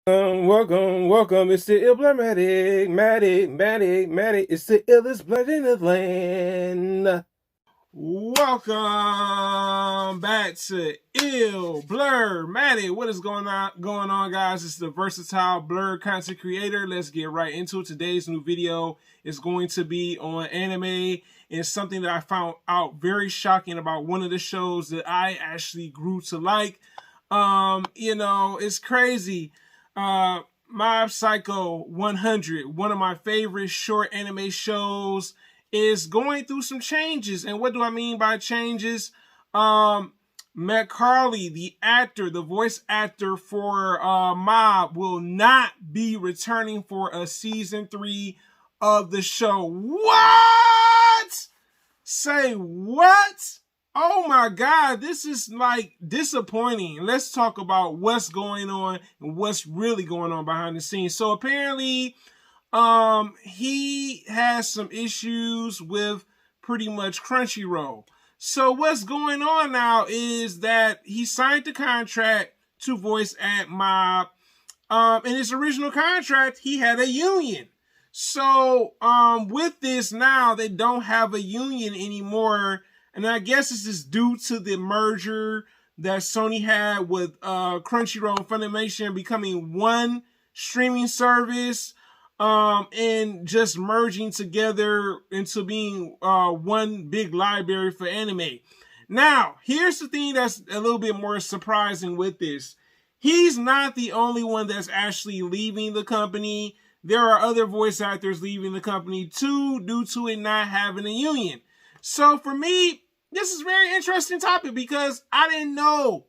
Welcome, it's the Illblurmatic, Matic, it's the illest blood in the land. Welcome back to Illblurmatic. What is going on, guys? It's the versatile blur content creator. Let's get right into it. Today's new video is going to be on anime. It's something that I found out very shocking about one of the shows that I actually grew to like. It's crazy. Mob Psycho 100, one of my favorite short anime shows, is going through some changes. And what do I mean by changes? Matt Carley, the actor, the voice actor for Mob, will not be returning for a season 3 of the show. What? Say what? Oh my God, this is like disappointing. Let's talk about what's going on and what's really going on behind the scenes. So apparently, he has some issues with pretty much Crunchyroll. So what's going on now is that he signed the contract to voice act Mob. In his original contract, he had a union. So with this now, they don't have a union anymore. And I guess this is due to the merger that Sony had with Crunchyroll and Funimation becoming one streaming service and just merging together into being one big library for anime. Now, here's the thing that's a little bit more surprising with this. He's not the only one that's actually leaving the company. There are other voice actors leaving the company too due to it not having a union. So for me, this is a very interesting topic because I didn't know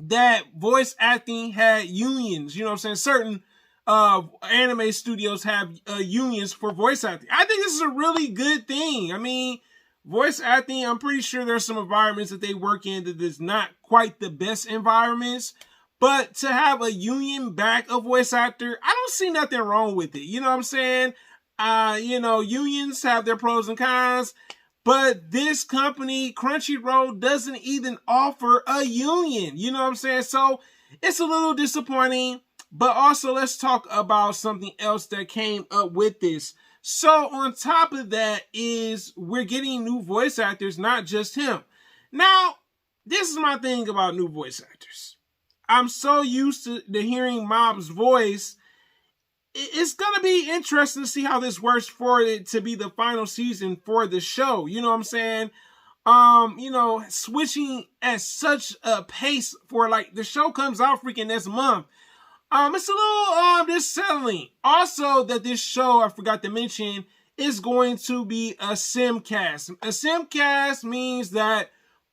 that voice acting had unions. You know what I'm saying? Certain anime studios have unions for voice acting. I think this is a really good thing. I mean, voice acting, I'm pretty sure there's some environments that they work in that is not quite the best environments. But to have a union back a voice actor, I don't see nothing wrong with it. You know what I'm saying? Unions have their pros and cons. But this company, Crunchyroll, doesn't even offer a union. You know what I'm saying? So it's a little disappointing. But also, let's talk about something else that came up with this. So on top of that is we're getting new voice actors, not just him. Now, this is my thing about new voice actors. I'm so used to hearing Mob's voice. It's going to be interesting to see how this works for it to be the final season for the show. You know what I'm saying? Switching at such a pace for like the show comes out freaking next month. It's a little dissettling. Also, that this show, I forgot to mention, is going to be a simcast. A simcast means that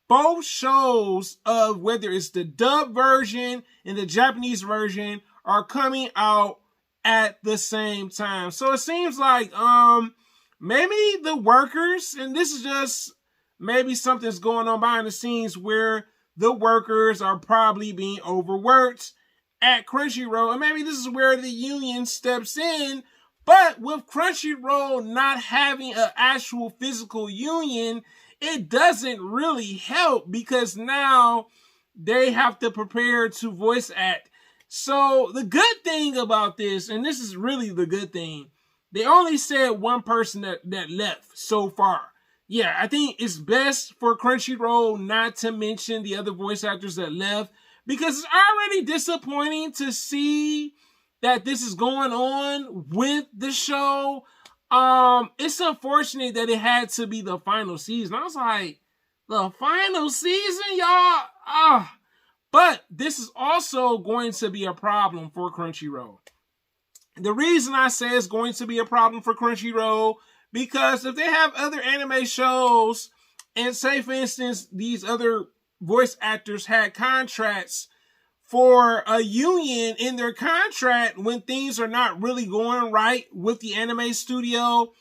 both shows of whether it's the dub version and the Japanese version are coming out at the same time. So it seems like maybe the workers, and this is just maybe something's going on behind the scenes where the workers are probably being overworked at Crunchyroll, and maybe this is where the union steps in. But with Crunchyroll not having an actual physical union, it doesn't really help because now they have to prepare to voice act. So the good thing about this, and this is really the good thing, they only said one person that left so far. Yeah, I think it's best for Crunchyroll not to mention the other voice actors that left because it's already disappointing to see that this is going on with the show. It's unfortunate that it had to be the final season. I was like, the final season, y'all? But this is also going to be a problem for Crunchyroll. The reason I say it's going to be a problem for Crunchyroll, because if they have other anime shows, and say, for instance, these other voice actors had contracts for a union in their contract when things are not really going right with the anime studio,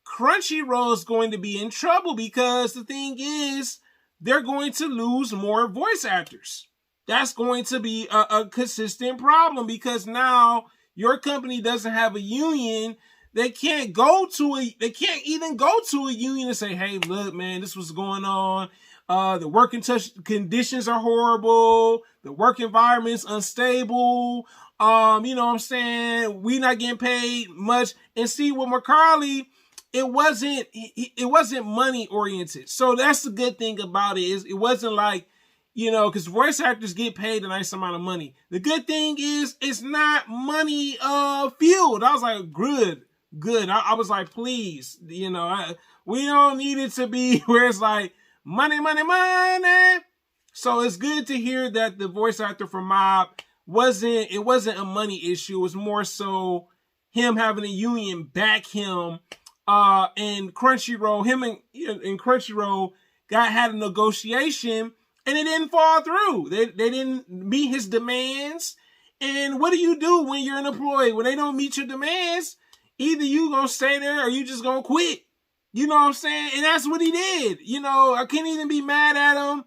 Crunchyroll is going to be in trouble because the thing is, they're going to lose more voice actors. That's going to be a consistent problem because now your company doesn't have a union. They can't even go to a union and say, hey, look, man, this was going on. The working conditions are horrible. The work environment's unstable. You know what I'm saying? We not getting paid much. And see, with McCarley, it wasn't money oriented. So that's the good thing about it, is it wasn't like, you know, because voice actors get paid a nice amount of money. The good thing is it's not money fueled. I was like, good. I was like, please, you know, we don't need it to be where it's like money. So it's good to hear that the voice actor for Mob wasn't a money issue. It was more so him having a union back him. And Crunchyroll, him and Crunchyroll had a negotiation, and it didn't fall through. They didn't meet his demands. And what do you do when you're an employee? When they don't meet your demands, either you gonna stay there or you just gonna quit. You know what I'm saying? And that's what he did. You know, I can't even be mad at him.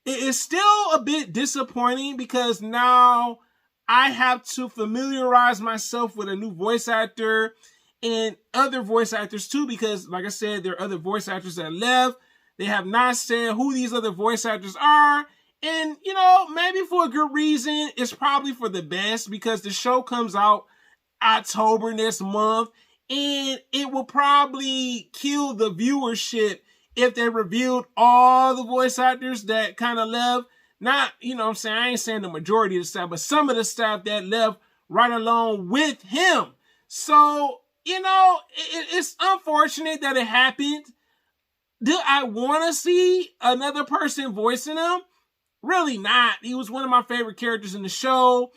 It's still a bit disappointing because now I have to familiarize myself with a new voice actor and other voice actors too, because like I said, there are other voice actors that left. They have not said who these other voice actors are. And, you know, maybe for a good reason. It's probably for the best, because the show comes out October this month, and it will probably kill the viewership if they revealed all the voice actors that kind of left. Not, you know what I'm saying, I ain't saying the majority of the staff, but some of the staff that left right along with him. So, you know, it's unfortunate that it happened. Do I want to see another person voicing him? Really not. He was one of my favorite characters in the show.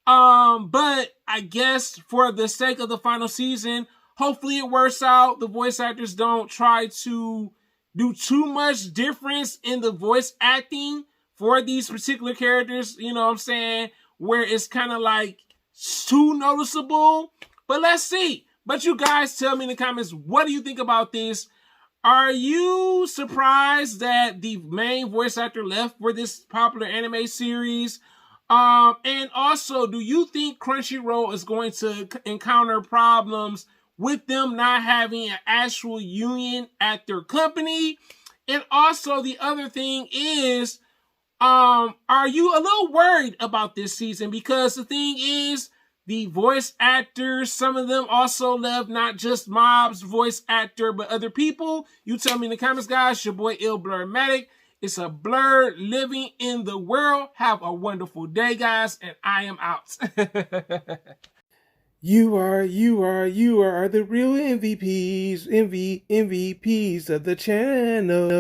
But I guess for the sake of the final season, hopefully it works out. The voice actors don't try to do too much difference in the voice acting for these particular characters, you know what I'm saying, where it's kind of like too noticeable. But let's see. But you guys tell me in the comments, what do you think about this? Are you surprised that the main voice actor left for this popular anime series? And also, do you think Crunchyroll is going to encounter problems with them not having an actual union at their company? And also, the other thing is, are you a little worried about this season? Because the thing is, the voice actors, some of them also left, not just Mob's voice actor, but other people. You tell me in the comments, guys. Your boy Ill Blurmatic. It's a blur living in the world. Have a wonderful day, guys, and I am out. You are the real MVPs of the channel.